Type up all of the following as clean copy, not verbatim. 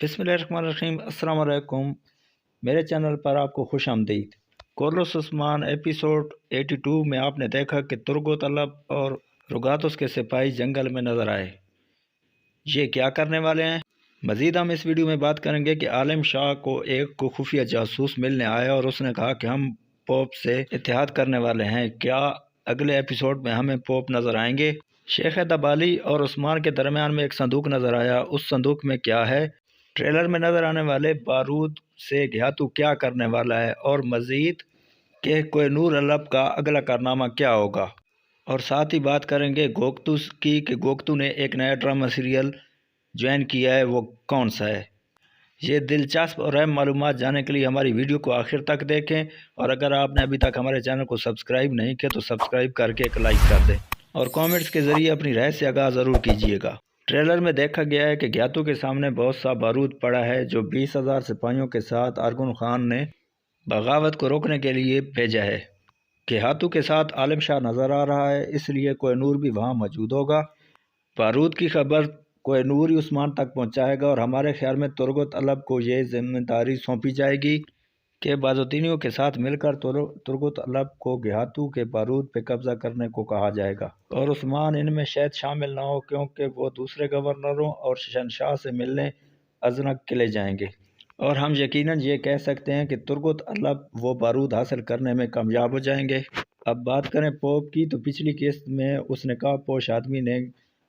बिस्मिल्लाहिर्रहमानिर्रहीम। अस्सलाम वालेकुम। मेरे चैनल पर आपको खुश आमदीद। कोरलस उस्मान एपिसोड 82 में आपने देखा कि तुर्गो तलब और रुगातुस के सिपाही जंगल में नज़र आए। ये क्या करने वाले हैं? मज़ीद हम इस वीडियो में बात करेंगे कि आलिम शाह को एक खुफिया जासूस मिलने आया और उसने कहा कि हम पोप से इत्तेहाद करने वाले हैं। क्या अगले एपिसोड में हमें पोप नज़र आएंगे? शेख दबाली और उस्मान के दरमियान में एक संदूक नज़र आया। उस संदूक में क्या है? ट्रेलर में नज़र आने वाले बारूद से घियातू क्या करने वाला है? और मज़ीद कि कोहिनूर अलब का अगला कारनामा क्या होगा? और साथ ही बात करेंगे गोगतू की कि गोगतू ने एक नया ड्रामा सीरियल ज्वाइन किया है, वो कौन सा है? ये दिलचस्प और अहम मालूमात जानने के लिए हमारी वीडियो को आखिर तक देखें, और अगर आपने अभी तक हमारे चैनल को सब्सक्राइब नहीं किया तो सब्सक्राइब करके एक लाइक कर दें और कमेंट्स के ज़रिए अपनी राय से आगाह ज़रूर कीजिएगा। ट्रेलर में देखा गया है कि घियातू के सामने बहुत सा बारूद पड़ा है जो 20,000 सिपाहियों के साथ अरगुन खान ने बगावत को रोकने के लिए भेजा है। घियातू के साथ आलिम शाह नज़र आ रहा है, इसलिए कोहिनूर भी वहाँ मौजूद होगा। बारूद की खबर कोहिनूर ही उस्मान तक पहुँचाएगा और हमारे ख्याल में तुर्गत अलब को ये जिम्मेदारी सौंपी जाएगी कि बाजुद्दीनियों के साथ मिलकर तुर्गत अलब को घियातू के बारूद पे कब्जा करने को कहा जाएगा और उस्मान इनमें शायद शामिल ना हो, क्योंकि वो दूसरे गवर्नरों और शहनशाह से मिलने अजनक किले जाएंगे। और हम यकीनन ये कह सकते हैं कि तुर्गत अलब वो बारूद हासिल करने में कामयाब हो जाएंगे। अब बात करें पोप की, तो पिछली किस्त में उस नकाबपोश आदमी ने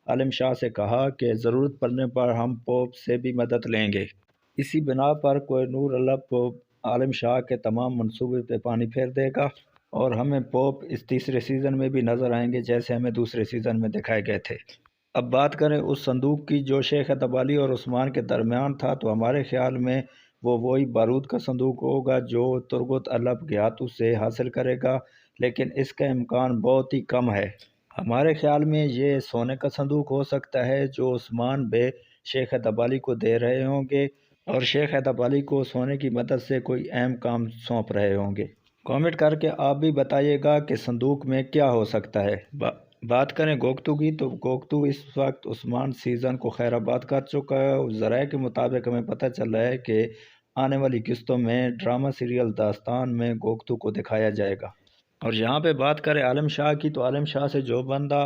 आलिम शाह से कहा कि ज़रूरत पड़ने पर हम पोप से भी मदद लेंगे। इसी बिना पर कोहिनूर अलब पोप आलिम शाह के तमाम मंसूबे पे पानी फेर देगा और हमें पोप इस तीसरे सीज़न में भी नज़र आएंगे जैसे हमें दूसरे सीज़न में दिखाए गए थे। अब बात करें उस संदूक की जो शेख दबाली और उस्मान के दरमियान था, तो हमारे ख्याल में वो वही बारूद का संदूक होगा जो तुर्गत अलब घियातू से हासिल करेगा, लेकिन इसका इम्कान बहुत ही कम है। हमारे ख्याल में ये सोने का संदूक हो सकता है जो उस्मान बे शेख दबाली को दे रहे होंगे और शेख दबाली को सोने की मदद से कोई अहम काम सौंप रहे होंगे। कमेंट करके आप भी बताइएगा कि संदूक में क्या हो सकता है। बात करें गोगतू की, तो गोगतू इस वक्त उस्मान सीज़न को खैराबाद कर चुका है। ज़राए के मुताबिक हमें पता चल रहा है कि आने वाली किस्तों में ड्रामा सीरियल दास्तान में गोगतू को दिखाया जाएगा। और यहाँ पे बात करें आलिम शाह की, तो आलिम शाह से जो बंदा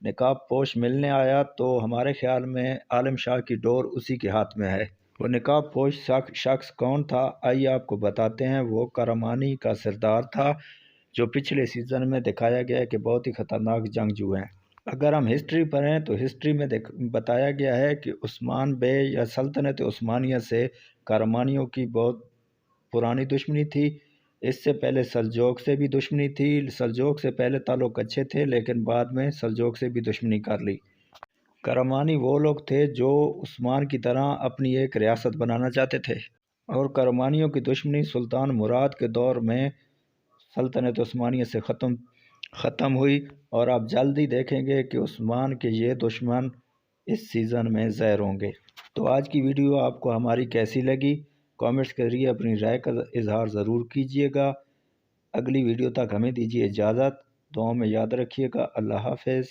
निकाब पोश मिलने आया, तो हमारे ख्याल में आलिम शाह की डोर उसी के हाथ में है। वो निकाब पोश शख्स कौन था, आइए आपको बताते हैं। वो करमानी का सरदार था जो पिछले सीज़न में दिखाया गया है कि बहुत ही ख़तरनाक जंगजू हैं। अगर हम हिस्ट्री पढ़ें तो हिस्ट्री में बताया गया है कि उस्मान बे या सल्तनत उस्मानिया से करमानियों की बहुत पुरानी दुश्मनी थी। इससे पहले सल्जोक से भी दुश्मनी थी। सल्जोक से पहले ताल्लुक अच्छे थे, लेकिन बाद में सल्जोक से भी दुश्मनी कर ली। करमानी वो लोग थे जो उस्मान की तरह अपनी एक रियासत बनाना चाहते थे और करमानियों की दुश्मनी सुल्तान मुराद के दौर में सल्तनत उस्मानिया से ख़त्म हुई और आप जल्दी देखेंगे कि उस्मान के ये दुश्मन इस सीज़न में ज़हर होंगे। तो आज की वीडियो आपको हमारी कैसी लगी, कमेंट्स के ज़रिए अपनी राय का इजहार ज़रूर कीजिएगा। अगली वीडियो तक हमें दीजिए इजाज़त। दुआओं में याद रखिएगा। अल्लाह हाफ़िज़।